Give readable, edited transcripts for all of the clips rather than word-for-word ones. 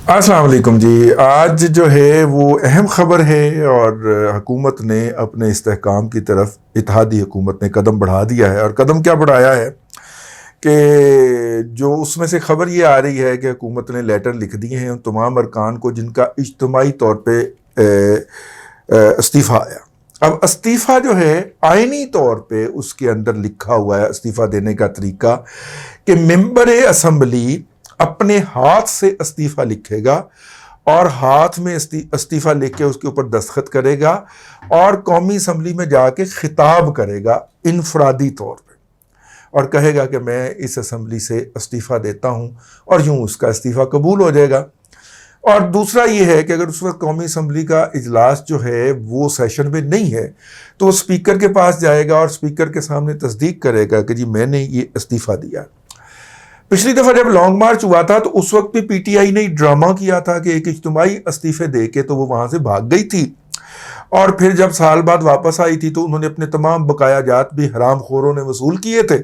السلام علیکم جی. آج جو ہے وہ اہم خبر ہے اور حکومت نے اپنے استحکام کی طرف اتحادی حکومت نے قدم بڑھا دیا ہے. اور قدم کیا بڑھایا ہے کہ جو اس میں سے خبر یہ آ رہی ہے کہ حکومت نے لیٹر لکھ دیے ہیں ان تمام ارکان کو جن کا اجتماعی طور پہ استعفیٰ آیا. اب استعفیٰ جو ہے آئینی طور پہ اس کے اندر لکھا ہوا ہے استعفیٰ دینے کا طریقہ کہ ممبر اسمبلی اپنے ہاتھ سے استعفیٰ لکھے گا اور ہاتھ میں استعفیٰ لکھ کے اس کے اوپر دستخط کرے گا اور قومی اسمبلی میں جا کے خطاب کرے گا انفرادی طور پہ اور کہے گا کہ میں اس اسمبلی سے استعفیٰ دیتا ہوں اور یوں اس کا استعفیٰ قبول ہو جائے گا. اور دوسرا یہ ہے کہ اگر اس وقت قومی اسمبلی کا اجلاس جو ہے وہ سیشن میں نہیں ہے تو وہ اسپیکر کے پاس جائے گا اور اسپیکر کے سامنے تصدیق کرے گا کہ جی میں نے یہ استعفیٰ دیا. پچھلی دفعہ جب لانگ مارچ ہوا تھا تو اس وقت بھی پی ٹی آئی نے ڈرامہ کیا تھا کہ ایک اجتماعی استعفے دے کے تو وہ وہاں سے بھاگ گئی تھی اور پھر جب سال بعد واپس آئی تھی تو انہوں نے اپنے تمام بقایا جات بھی حرام خوروں نے وصول کیے تھے.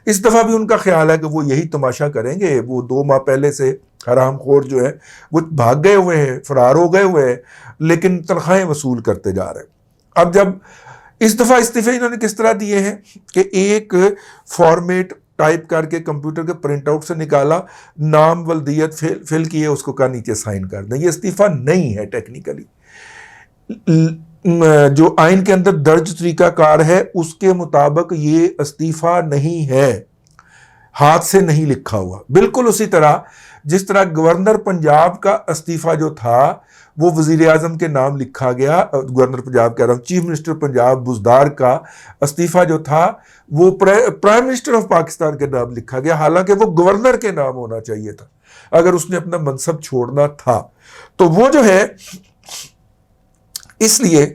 اس دفعہ بھی ان کا خیال ہے کہ وہ یہی تماشا کریں گے. وہ 2 ماہ پہلے سے حرام خور جو ہے وہ بھاگ گئے ہوئے ہیں، فرار ہو گئے ہوئے ہیں، لیکن تنخواہیں وصول کرتے جا رہے ہیں. اب جب اس دفعہ استعفے انہوں نے کس طرح دیے ہیں کہ ایک فارمیٹ ٹائپ کر کے کمپیوٹر کے پرنٹ آؤٹ سے نکالا، نام ولدیت فل کیے، اس کو کہا نیچے سائن کر دیں. یہ استعفیٰ نہیں ہے ٹیکنیکلی. جو آئین کے اندر درج طریقہ کار ہے اس کے مطابق یہ استعفیٰ نہیں ہے، ہاتھ سے نہیں لکھا ہوا. بالکل اسی طرح جس طرح گورنر پنجاب کا استعفیٰ جو تھا وہ وزیر اعظم کے نام لکھا گیا. گورنر پنجاب کہہ رہا ہوں، چیف منسٹر پنجاب بزدار کا استعفیٰ جو تھا وہ پرائم منسٹر آف پاکستان کے نام لکھا گیا، حالانکہ وہ گورنر کے نام ہونا چاہیے تھا اگر اس نے اپنا منصب چھوڑنا تھا. تو وہ جو ہے، اس لیے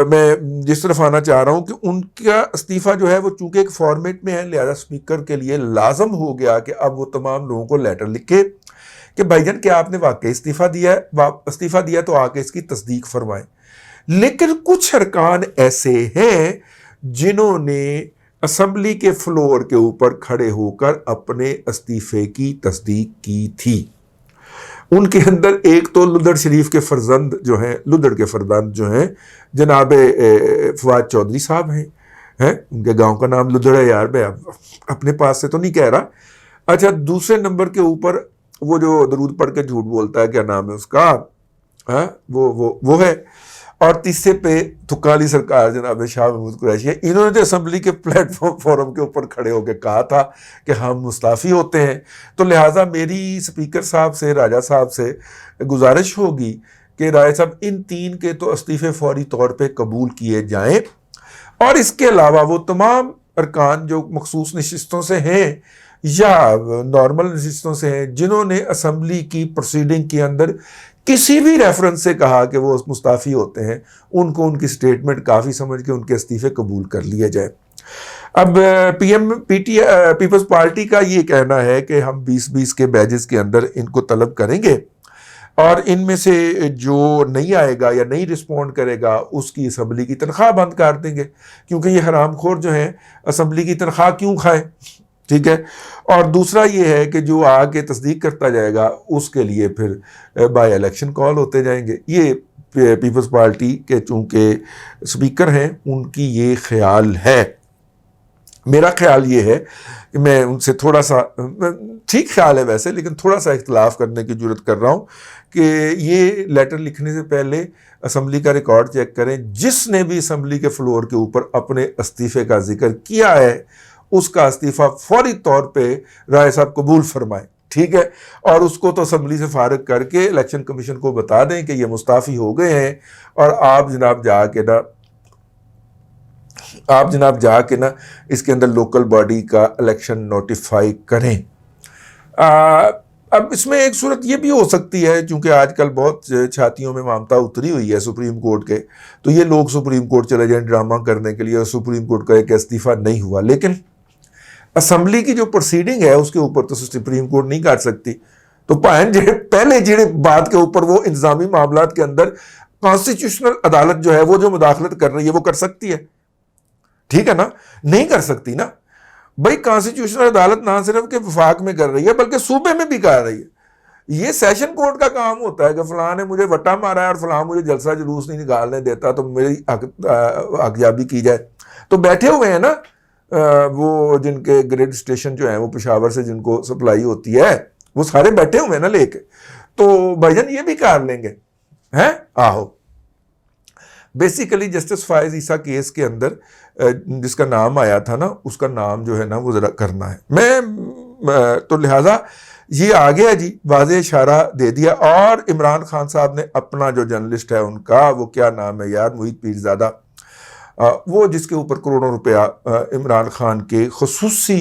میں جس طرف آنا چاہ رہا ہوں کہ ان کا استعفیٰ جو ہے وہ چونکہ ایک فارمیٹ میں ہے، لہذا اسپیکر کے لیے لازم ہو گیا کہ اب وہ تمام لوگوں کو لیٹر لکھے کہ بھائی جان کیا آپ نے واقعی استعفیٰ دیا تو آ کے اس کی تصدیق فرمائیں. لیکن کچھ ارکان ایسے ہیں جنہوں نے اسمبلی کے فلور کے اوپر کھڑے ہو کر اپنے استعفے کی تصدیق کی تھی. ان کے اندر ایک تو لدڑ شریف کے فرزند جو ہیں، لدڑ کے فرزند جو ہیں جناب فواد چودھری صاحب ہیں. ان کے گاؤں کا نام لدڑ ہے یار، میں اپنے پاس سے تو نہیں کہہ رہا. اچھا، دوسرے نمبر کے اوپر وہ جو درود پڑھ کے جھوٹ بولتا ہے، کیا نام ہے اس کا، وہ ہے. اور تیسرے پہ تھکالی سرکار جناب شاہ محمود قریشی ہے. انہوں نے جو اسمبلی کے پلیٹ فارم کے اوپر کھڑے ہو کے کہا تھا کہ ہم مستعفی ہوتے ہیں، تو لہٰذا میری اسپیکر صاحب سے، راجہ صاحب سے گزارش ہوگی کہ راجہ صاحب ان 3 کے تو استعفے فوری طور پہ قبول کیے جائیں، اور اس کے علاوہ وہ تمام ارکان جو مخصوص نشستوں سے ہیں یا نارمل نشستوں سے ہیں جنہوں نے اسمبلی کی پروسیڈنگ کے اندر کسی بھی ریفرنس سے کہا کہ وہ مستعفی ہوتے ہیں، ان کو ان کی سٹیٹمنٹ کافی سمجھ کے ان کے استعفے قبول کر لیے جائیں. اب پیپلز پارٹی کا یہ کہنا ہے کہ ہم 20-20 کے بیجز کے اندر ان کو طلب کریں گے اور ان میں سے جو نہیں آئے گا یا نہیں رسپونڈ کرے گا اس کی اسمبلی کی تنخواہ بند کر دیں گے، کیونکہ یہ حرام خور جو ہیں اسمبلی کی تنخواہ کیوں کھائیں. ٹھیک ہے. اور دوسرا یہ ہے کہ جو آ کے تصدیق کرتا جائے گا اس کے لیے پھر بائی الیکشن کال ہوتے جائیں گے. یہ پیپلز پارٹی کے چونکہ اسپیکر ہیں ان کی یہ خیال ہے. میرا خیال یہ ہے کہ میں ان سے تھوڑا سا، ٹھیک خیال ہے ویسے، لیکن تھوڑا سا اختلاف کرنے کی جرات کر رہا ہوں کہ یہ لیٹر لکھنے سے پہلے اسمبلی کا ریکارڈ چیک کریں. جس نے بھی اسمبلی کے فلور کے اوپر اپنے استعفے کا ذکر کیا ہے اس کا استعفیٰ فوری طور پہ رائے صاحب قبول فرمائیں. ٹھیک ہے. اور اس کو تو اسمبلی سے فارغ کر کے الیکشن کمیشن کو بتا دیں کہ یہ مستعفی ہو گئے ہیں اور آپ جناب جا کے نا اس کے اندر لوکل باڈی کا الیکشن نوٹیفائی کریں. اب اس میں ایک صورت یہ بھی ہو سکتی ہے، چونکہ آج کل بہت چھاتیوں میں مامتا اتری ہوئی ہے سپریم کورٹ کے، تو یہ لوگ سپریم کورٹ چلے جائیں ڈرامہ کرنے کے لیے اور سپریم کورٹ کا ایک استعفیٰ نہیں ہوا. لیکن اسمبلی کی جو پروسیڈنگ ہے اس کے اوپر تو سپریم کورٹ نہیں کر سکتی. تو پہلے جڑے بات کے اوپر وہ انتظامی معاملات کے اندر کانسٹیٹیوشنل عدالت جو ہے وہ جو مداخلت کر رہی ہے وہ کر سکتی ہے. ٹھیک ہے نا؟ نہیں کر سکتی نا بھائی. کانسٹیٹیوشنل عدالت نہ صرف کہ وفاق میں کر رہی ہے بلکہ صوبے میں بھی کر رہی ہے. یہ سیشن کورٹ کا کام ہوتا ہے کہ فلاں نے مجھے وٹا مارا ہے اور فلاں مجھے جلسہ جلوس نہیں نکالنے دیتا تو میری حقیابی کی جائے. تو بیٹھے ہوئے ہیں نا وہ جن کے گریڈ اسٹیشن جو ہیں وہ پشاور سے جن کو سپلائی ہوتی ہے وہ سارے بیٹھے ہوئے ہیں نا لے کے. تو بھائی جان یہ بھی کار لیں گے ہیں. آہو بیسیکلی جسٹس فائز عیسیٰ کیس کے اندر جس کا نام آیا تھا نا اس کا نام جو ہے نا وہ ذرا کرنا ہے. میں تو لہٰذا یہ آ گیا جی, واضح اشارہ دے دیا. اور عمران خان صاحب نے اپنا جو جرنلسٹ ہے ان کا وہ کیا نام ہے یار, محیط پیرزادہ, وہ جس کے اوپر کروڑوں روپیہ عمران خان کے خصوصی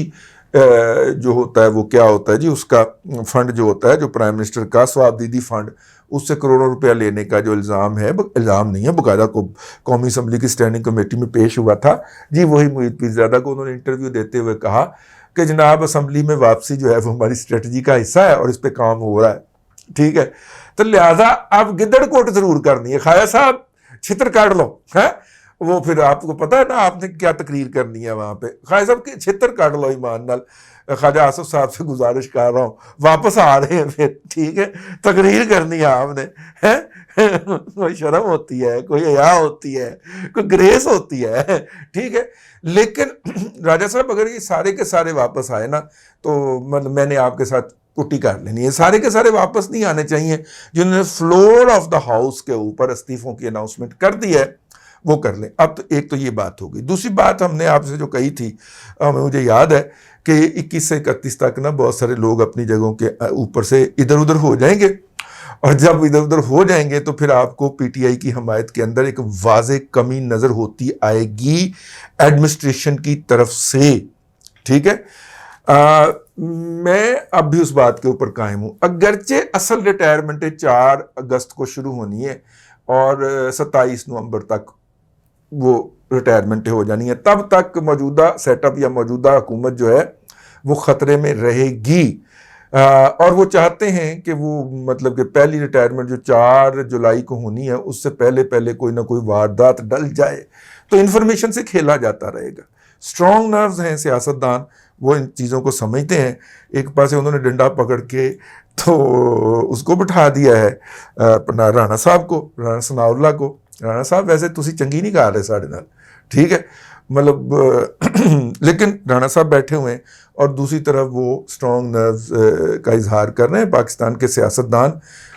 جو ہوتا ہے وہ کیا ہوتا ہے جی, اس کا فنڈ جو ہوتا ہے جو پرائم منسٹر کا ثواب دیدی فنڈ, اس سے کروڑوں روپیہ لینے کا جو الزام ہے, الزام نہیں ہے باقاعدہ کو قومی اسمبلی کی اسٹینڈنگ کمیٹی میں پیش ہوا تھا جی, وہی محیط پیرزادہ کو انہوں نے انٹرویو دیتے ہوئے کہا کہ جناب اسمبلی میں واپسی جو ہے وہ ہماری اسٹریٹجی کا حصہ ہے اور اس پہ کام ہو رہا ہے. ٹھیک ہے, تو لہٰذا اب گدڑ کوٹ ضرور کرنی ہے. خواجہ صاحب چھتر کاٹ لو ہے, وہ پھر آپ کو پتا ہے نا آپ نے کیا تقریر کرنی ہے وہاں پہ. خواجہ صاحب کی چھتر کاٹ لو ایمان نال. خواجہ آصف صاحب سے گزارش کر رہا ہوں, واپس آ رہے ہیں پھر, ٹھیک ہے, تقریر کرنی ہے آپ نے, کوئی شرم ہوتی ہے, کوئی حیا ہوتی ہے, کوئی گریس ہوتی ہے, ٹھیک ہے. لیکن راجہ صاحب اگر یہ سارے کے سارے واپس آئے نا تو مطلب میں نے آپ کے ساتھ کٹی کر لینی ہے. سارے کے سارے واپس نہیں آنے چاہیے. جنہوں نے فلور آف دا ہاؤس کے اوپر استعفوں کی اناؤنسمنٹ کر دی ہے وہ کر لیں. اب تو ایک تو یہ بات ہو گئی. دوسری بات ہم نے آپ سے جو کہی تھی, مجھے یاد ہے کہ 21 سے 31 تک نا بہت سارے لوگ اپنی جگہوں کے اوپر سے ادھر ادھر ہو جائیں گے, اور جب ادھر ادھر ہو جائیں گے تو پھر آپ کو پی ٹی آئی کی حمایت کے اندر ایک واضح کمی نظر ہوتی آئے گی ایڈمنسٹریشن کی طرف سے. ٹھیک ہے, میں اب بھی اس بات کے اوپر قائم ہوں. اگرچہ اصل ریٹائرمنٹ 4 اگست کو شروع ہونی ہے اور 27 نومبر تک وہ ریٹائرمنٹ ہو جانی ہے, تب تک موجودہ سیٹ اپ یا موجودہ حکومت جو ہے وہ خطرے میں رہے گی. اور وہ چاہتے ہیں کہ وہ مطلب کہ پہلی ریٹائرمنٹ جو 4 جولائی کو ہونی ہے اس سے پہلے کوئی نہ کوئی واردات ڈل جائے, تو انفارمیشن سے کھیلا جاتا رہے گا. اسٹرانگ نروز ہیں سیاستدان, وہ ان چیزوں کو سمجھتے ہیں. ایک پاسے انہوں نے ڈنڈا پکڑ کے تو اس کو بٹھا دیا ہے اپنا رانا صاحب کو, رانا ثناء اللہ کو. رانا صاحب ویسے تسی چنگی نہیں کر رہے ساڑھے نال, ٹھیک ہے, مطلب لیکن رانا صاحب بیٹھے ہوئے ہیں اور دوسری طرف وہ اسٹرانگ نروز کا اظہار کر رہے ہیں پاکستان کے سیاستدان.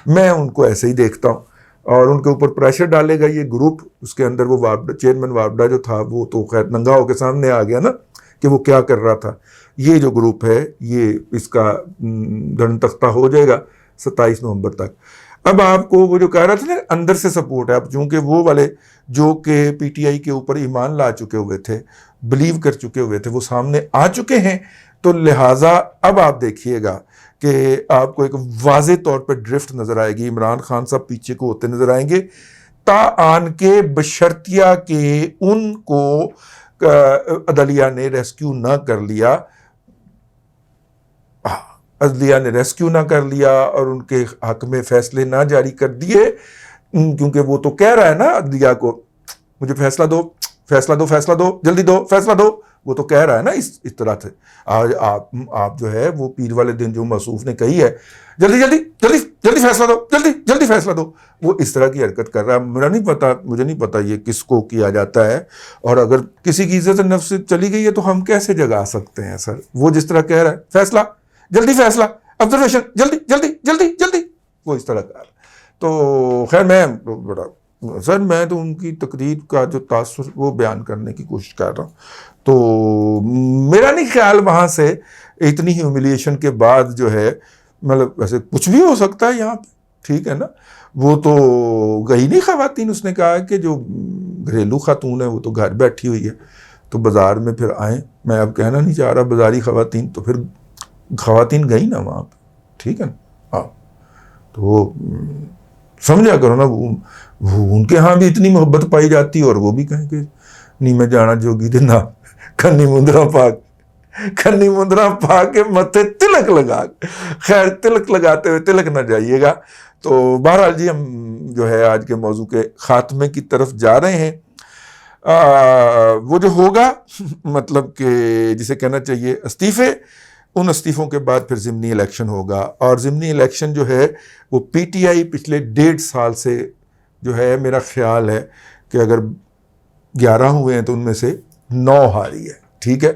میں ان کو ایسے ہی دیکھتا ہوں اور ان کے اوپر پریشر ڈالے گا یہ گروپ. اس کے اندر وہ چیئرمین وابڈا جو تھا وہ تو خیر ننگا ہو کے سامنے آ گیا نا کہ وہ کیا کر رہا تھا. یہ جو گروپ ہے یہ اس کا دھن تختہ ہو جائے گا 27 نومبر تک. اب آپ کو وہ جو کہہ رہا تھا نا اندر سے سپورٹ ہے, اب چونکہ وہ والے جو کہ پی ٹی آئی کے اوپر ایمان لا چکے ہوئے تھے, بلیو کر چکے ہوئے تھے, وہ سامنے آ چکے ہیں. تو لہٰذا اب آپ دیکھیے گا کہ آپ کو ایک واضح طور پہ ڈرفٹ نظر آئے گی. عمران خان صاحب پیچھے کو ہوتے نظر آئیں گے تا آن کے بشرطیہ کہ ان کو عدلیہ نے ریسکیو نہ کر لیا, عدلیہ نے ریسکیو نہ کر لیا اور ان کے حق میں فیصلے نہ جاری کر دیے, کیونکہ وہ تو کہہ رہا ہے نا عدلیہ کو مجھے فیصلہ دو, فیصلہ دو, فیصلہ دو, جلدی دو, فیصلہ دو. وہ تو کہہ رہا ہے نا اس طرح سے. آج آپ جو ہے وہ پیر والے دن جو موصوف نے کہی ہے جلدی جلدی جلدی جلدی فیصلہ دو, جلدی جلدی فیصلہ دو, وہ اس طرح کی حرکت کر رہا ہے. مجھے نہیں پتا یہ کس کو کیا جاتا ہے, اور اگر کسی کی عزت نفس چلی گئی ہے تو ہم کیسے جگا سکتے ہیں سر. وہ جس طرح کہہ رہا ہے فیصلہ جلدی, فیصلہ آبزرویشن جلدی جلدی جلدی جلدی, وہ اس طرح کر رہا ہے. تو خیر میں تو ان کی تقریر کا جو تاثر وہ بیان کرنے کی کوشش کر رہا ہوں. تو میرا نہیں خیال وہاں سے اتنی ہیوملیشن کے بعد جو ہے مطلب ویسے کچھ بھی ہو سکتا ہے یہاں پہ, ٹھیک ہے نا. وہ تو گئی نہیں خواتین, اس نے کہا کہ جو گھریلو خاتون ہے وہ تو گھر بیٹھی ہوئی ہے تو بازار میں پھر آئیں. میں اب کہنا نہیں چاہ رہا بازاری خواتین, تو پھر خواتین گئی نا وہاں پہ, ٹھیک ہے نا. ہاں تو سمجھا کرو نا, وہ ان کے ہاں بھی اتنی محبت پائی جاتی اور وہ بھی کہیں کہ نہیں میں جانا جوگی دے نا کھنی مندرا پاک کے متھے تلک لگا. خیر تلک لگاتے ہوئے تلک نہ جائیے گا. تو بہرحال جی ہم جو ہے آج کے موضوع کے خاتمے کی طرف جا رہے ہیں. وہ جو ہوگا مطلب کہ جسے کہنا چاہیے استعفے ان استعفوں کے بعد پھر ضمنی الیکشن ہوگا، اور ضمنی الیکشن جو ہے وہ پی ٹی آئی پچھلے 1.5 سال سے جو ہے میرا خیال ہے کہ اگر 11 ہوئے ہیں تو ان میں سے 9 ہاری ہے، ٹھیک ہے،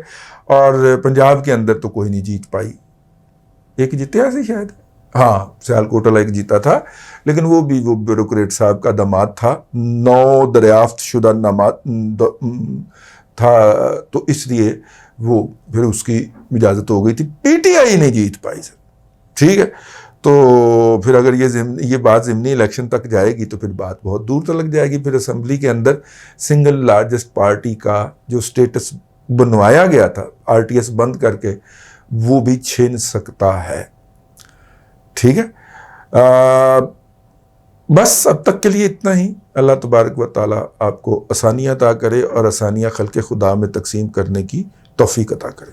اور پنجاب کے اندر تو کوئی نہیں جیت پائی، ایک جیتیا سی شاید، ہاں سیالکوٹ والا ایک جیتا تھا، لیکن وہ بھی وہ بیوروکریٹ صاحب کا داماد تھا، 9 دریافت شدہ نامات تھا، تو اس لیے وہ پھر اس کی اجازت ہو گئی تھی، پی ٹی آئی نہیں جیت پائی سر، ٹھیک ہے۔ تو پھر اگر یہ بات ضمنی الیکشن تک جائے گی تو پھر بات بہت دور تک جائے گی، پھر اسمبلی کے اندر سنگل لارجسٹ پارٹی کا جو سٹیٹس بنوایا گیا تھا آر ٹی ایس بند کر کے، وہ بھی چھن سکتا ہے، ٹھیک ہے۔ بس اب تک کے لیے اتنا ہی۔ اللہ تبارک و تعالیٰ آپ کو آسانیاں عطا کرے اور آسانیاں خلق خدا میں تقسیم کرنے کی توفیق عطا کرے۔